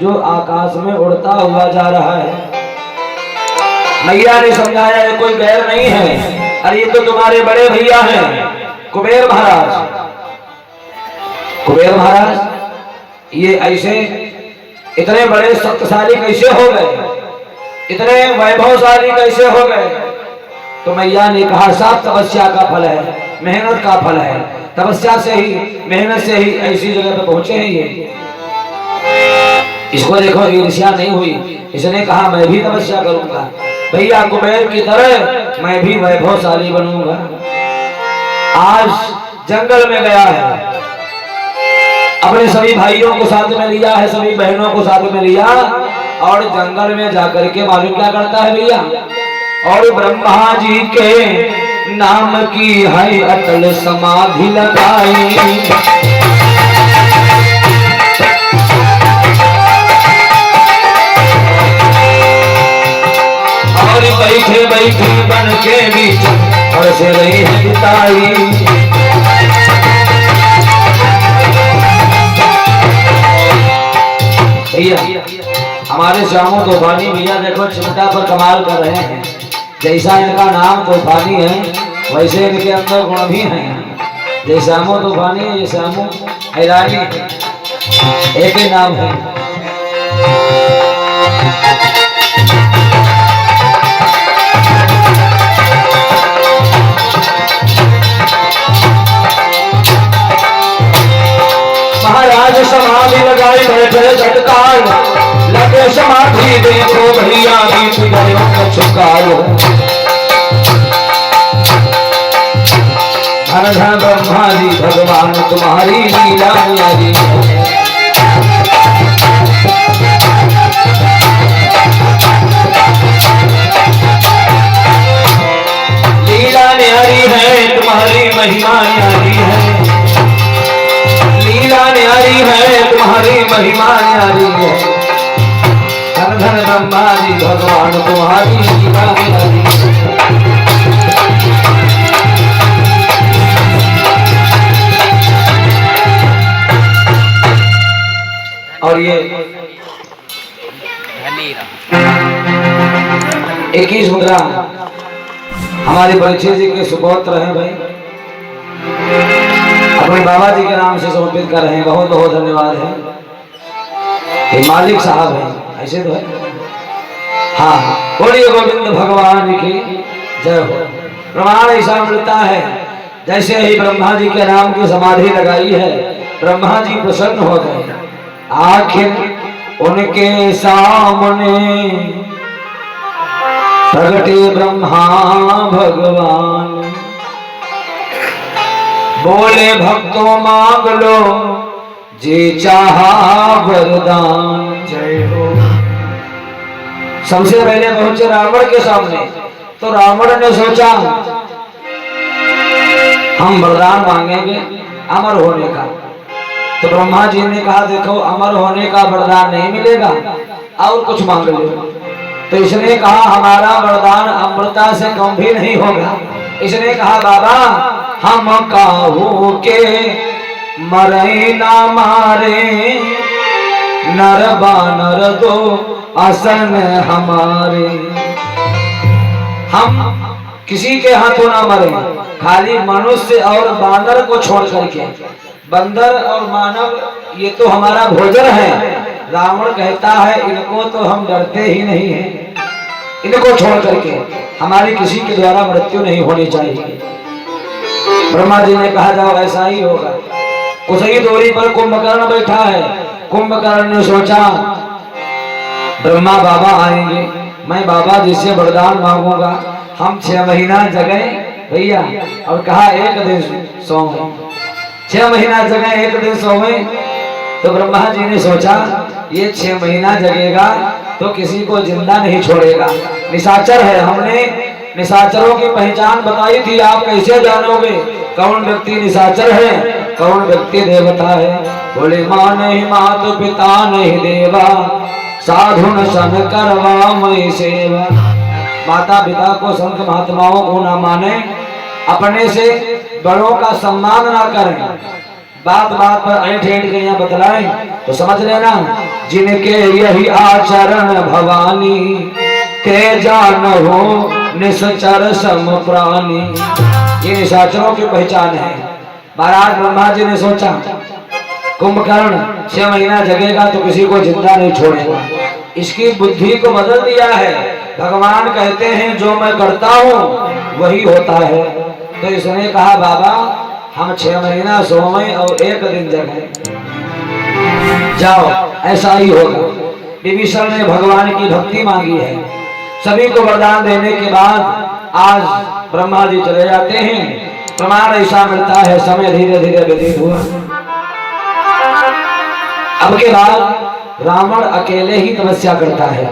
जो आकाश में उड़ता हुआ जा रहा है। मैया ने समझाया ये कोई गैर नहीं है, अरे ये तो तुम्हारे बड़े भैया हैं कुबेर महाराज। कुबेर महाराज ये ऐसे इतने बड़े शक्तिशाली कैसे हो गए, इतने वैभवशाली कैसे हो गए? तो मैया ने कहा सब तपस्या का फल है, मेहनत का फल है। तपस्या से ही, मेहनत से ही ऐसी जगह पे पहुंचे हैं ये। इसको देखो ईर्ष्या नहीं हुई, इसने कहा मैं भी तपस्या करूंगा, भैया कुबेर की तरह मैं भी वैभवशाली बनूंगा। आज जंगल में गया है, अपने सभी भाइयों को साथ में लिया है, सभी बहनों को साथ में लिया और जंगल में जाकर के मालूम क्या करता है भैया, और ब्रह्मा जी के नाम की है अटल समाधि लगाई। और बैठे बैठे बन के बीच और से रही है बिताई। भैया हमारे श्यामो तूफानी भैया देखो चिमटा पर कमाल कर रहे हैं। जैसा इनका नाम तूफानी है वैसे इनके अंदर गुण भी हैं। जैसे श्यामो तूफानी है, ये श्यामो हैरानी, एक ही नाम है। महाराज समाधि लगाई बैठे झटकार लगे समाधि, देखो भैया बीत गयो कछुकारो। धन धन ब्रह्मा जी भगवान तुम्हारी लीला न्यारी। लीला न्यारी है तुम्हारी, महिमा न्यारी है, लीला न्यारी है तुम्हारी, महिमा न्यारी है। धन धन ब्रह्मा जी भगवान तुम्हारी लीला न्यारी। और ये 21 मुद्रा हमारे परिचय जी के सुपुत्र हैं भाई, अपने बाबा जी के नाम से समर्पित कर रहे हैं। बहुत बहुत धन्यवाद है। ये मालिक साहब हैं, ऐसे तो है। हाँ, बोलिए गोविंद भगवान की जय हो। प्रमाण ऐसा मिलता है जैसे ही ब्रह्मा जी के नाम की समाधि लगाई है, ब्रह्मा जी प्रसन्न हो गए। आखिर उनके सामने प्रगटे ब्रह्मा भगवान, बोले भक्तों मांग लो जे चाहा वरदान। जय हो। सबसे पहले पहुंचे रावण के सामने, तो रावण ने सोचा हम वरदान मांगेंगे अमर होने का। तो ब्रह्मा जी ने कहा देखो अमर होने का वरदान नहीं मिलेगा, और कुछ मांग लो। तो इसने कहा हमारा वरदान अमृता से कम भी नहीं होगा। इसने कहा बाबा हम काहू के मरे ना मारे, नर बानर दो आसन हमारे। हम किसी के हाथों ना मरे, खाली मनुष्य और बानर को छोड़ करके। बंदर और मानव ये तो हमारा भोजन है। रावण कहता है इनको तो हम डरते ही नहीं हैं, इनको छोड़ करके हमारी किसी के द्वारा मृत्यु नहीं होनी चाहिए। ब्रह्मा जी ने कहा जाओ ऐसा ही होगा। कुछ ही दूरी पर कुंभकर्ण बैठा है। कुंभकर्ण ने सोचा ब्रह्मा बाबा आएंगे, मैं बाबा जी से वरदान मांगूंगा। हम 6 महीना जगह भैया, और कहा एक दिन सोए। 6 महीना जगह एक दिन सोए। तो ब्रह्मा जी ने सोचा ये 6 महीना जगेगा तो किसी को जिंदा नहीं छोड़ेगा, निशाचर है। हमने निशाचरों की पहचान बताई थी, आप कैसे जानोगे कौन व्यक्ति निशाचर है, कौन व्यक्ति देवता है? बोले माँ नहीं मात पिता नहीं देवा, साधु न सन करवा मई सेवा। माता पिता को संत महात्माओं को न माने, अपने से बड़ों का सम्मान न करें, बात बात पर ऐंठ ऐंठ के यहाँ बतलाएं तो समझ लेना। जिनके यही आचरण भवानी ते जान हो निश्चर सम प्राणी। ये निशाचरों की पहचान है। महाराज ब्रह्मा जी ने सोचा कुंभकर्ण 6 महीना जगेगा तो किसी को जिंदा नहीं छोड़ेगा। इसकी बुद्धि को बदल दिया है। भगवान कहते हैं जो मैं करता हूँ वही होता है। तो इसने कहा बाबा हम 6 महीना सोए और 1 दिन जगे, जाओ ऐसा ही होगा। विभीषण ने भगवान की भक्ति मांगी है। सभी को वरदान देने के बाद आज ब्रह्मा जी चले जाते हैं। प्रमाण ऐसा मिलता है समय धीरे धीरे व्यतीत हुआ। अब के बाद रावण अकेले ही तपस्या करता है।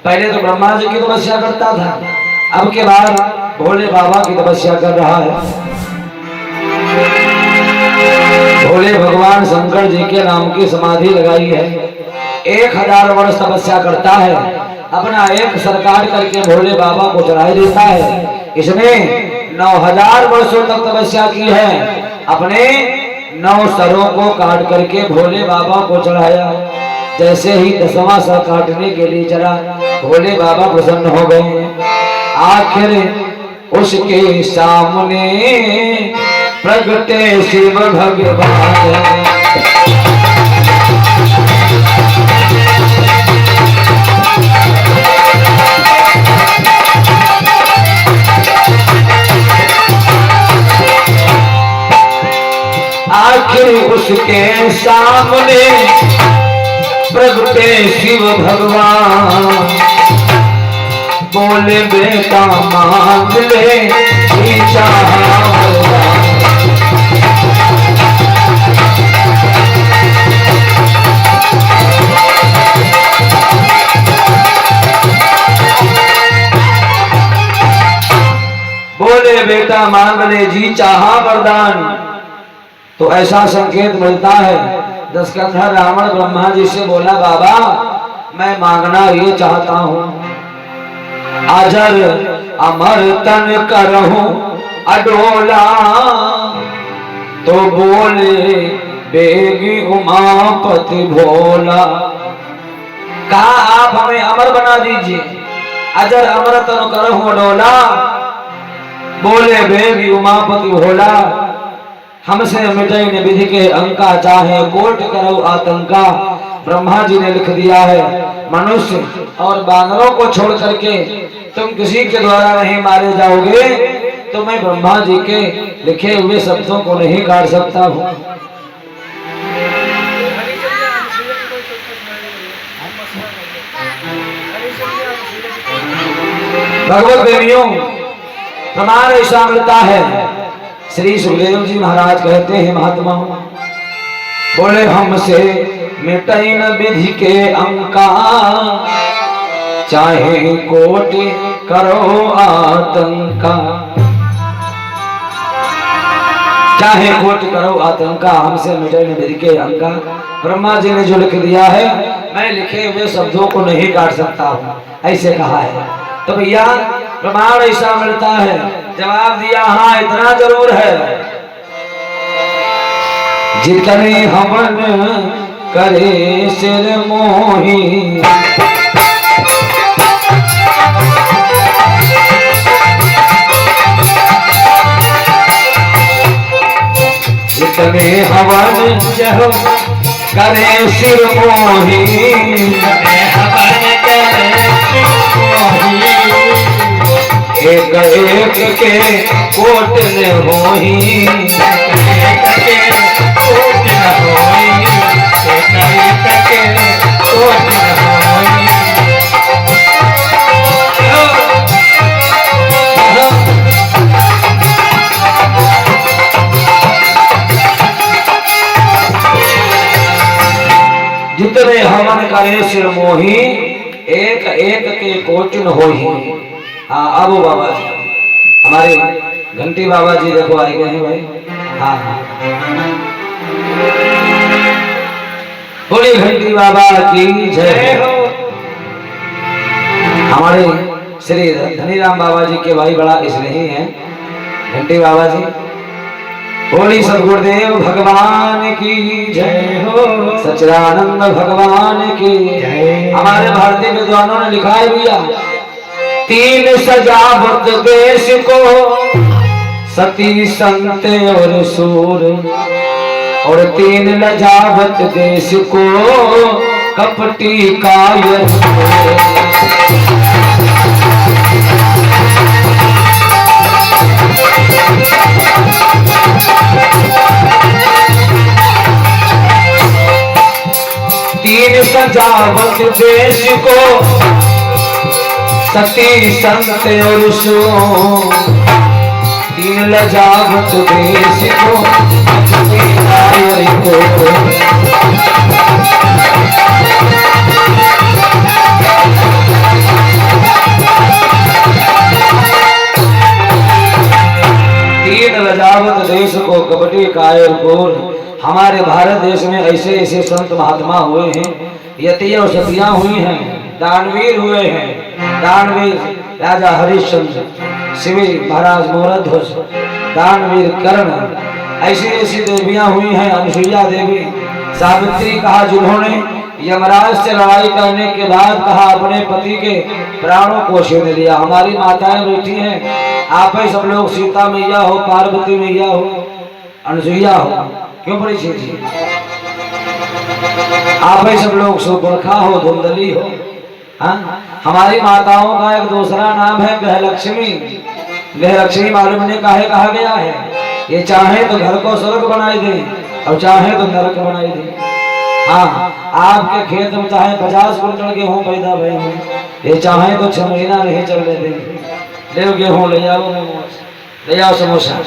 पहले तो ब्रह्मा जी की तपस्या करता था, अब के बाद भोले बाबा की तपस्या कर रहा है। भोले भगवान शंकर जी के नाम की समाधि लगाई है। 1000 वर्ष तपस्या करता है। अपना एक सरकार करके भोले बाबा को चढ़ाई देता है। इसने 9000 वर्षों तक तपस्या की है। अपने 9 सरों को काट करके भोले बाबा को चढ़ाया। जैसे ही 10वां सर काटने के लिए चला, भोले बाबा प्रसन्न हो गए। आखिर उसके सामने प्रगटे शिव भगवान। आखिर उसके सामने प्रगटे शिव भगवान। बोले बेटा मांग ले बोले बेटा मांग ले जी चाहा वरदान। तो ऐसा संकेत मिलता है। दशकंधा रावण ब्रह्मा जी से बोला बाबा मैं मांगना ये चाहता हूँ, अजर अमर तन करहूं अडोला। तो बोले बेगी उमापति भोला। कहा आप हमें अमर बना दीजिए, अजर अमर तन करहूं अडोला। बोले बेगी उमापति भोला। हमसे मिटे न विधि के अंका, चाहे कोट करो आतंका। ब्रह्मा जी ने लिख दिया है मनुष्य और बानरों को छोड़ करके तुम किसी के द्वारा नहीं मारे जाओगे तो मैं ब्रह्मा जी के लिखे हुए शब्दों को नहीं काट सकता हूँ। भगवत प्रेमियों प्रमाण ऐसा मिलता है। श्री सुखदेव जी महाराज कहते हैं महात्मा बोले हमसे मिटे न विधि के अंका, चाहे कोटि करो आतंका। चाहे कोटि करो आतंका, हमसे मिटे न विधि के अंका। ब्रह्मा जी ने जो लिख दिया है मैं लिखे हुए शब्दों को नहीं काट सकता हूँ, ऐसे कहा है। तो भैया प्रमाण ऐसा मिलता है। जवाब दिया हाँ इतना जरूर है, जितने हवन करे सिर मोही। जितने हवन जह करे सिर मोही। एक एक के कोट न होई। एक के कोट न होई। एक के कोट न होई। जितने हवन करे सिर मोही, एक एक के कोट न होई। हाँ अब बाबा जी हमारे घंटी बाबा जी देखो आए गए हैं भाई। हाँ हाँ बोले घंटी बाबा की जय हो। हमारे श्री धनीराम बाबा जी के भाई बड़ा स्नेही हैं घंटी बाबा जी। बोली सदगुरुदेव भगवान की जय हो, सच्चिदानंद भगवान की जय। हमारे भारतीय विद्वानों ने लिखा है भैया, तीन सजावट देश को, सती संत और सूर, और तीन लजावत देश को, कपटी कायर। तीन सजावट देश को, सती संत और सूर, तीन लजावत देश को, कपटी कायर को। तीन लजावत देश को, कपटी कायर को। हमारे भारत देश में ऐसे ऐसे संत महात्मा हुए हैं, यति और सतियां हुई हैं, दानवीर हुए हैं। दानवीर राजा हरिश्चंद्र, शिवी महाराज मोरध्वज, दानवीर कर्ण, ऐसी ऐसी देवियां हुई हैं। अनुसुईया देवी, सावित्री कहा जिन्होंने यमराज से लड़ाई करने के बाद कहा अपने पति के प्राणों को छीन लिया। हमारी माताएं बैठी हैं, आप ही सब लोग, सीता मैया हो, पार्वती मैया हो, अनुसुईया हो, क्यों परिचित थी? आप ही सब लोग सुपुरखा हो, धुंधली हो। हाँ, हमारी माताओं का एक दूसरा नाम है गृहलक्ष्मी। गृहलक्ष्मी मालूम ने काहे कहा गया है? ये चाहे तो घर को स्वर्ग बनाई दे और चाहे तो नरक बनाई दे। हाँ, आपके खेत में चाहे 50 कुंटल गेहूं पैदा भय हो, ये चाहे तो 6 महीना नहीं चलने देंगे। ले गेहूं ले जाओ, ले जाओ समोसा,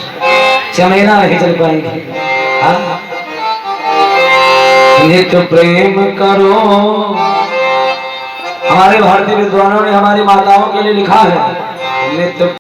6 महीना नहीं चल पाएंगे। नित प्रेम करो। हमारे भारतीय विद्वानों ने हमारी माताओं के लिए लिखा है, नित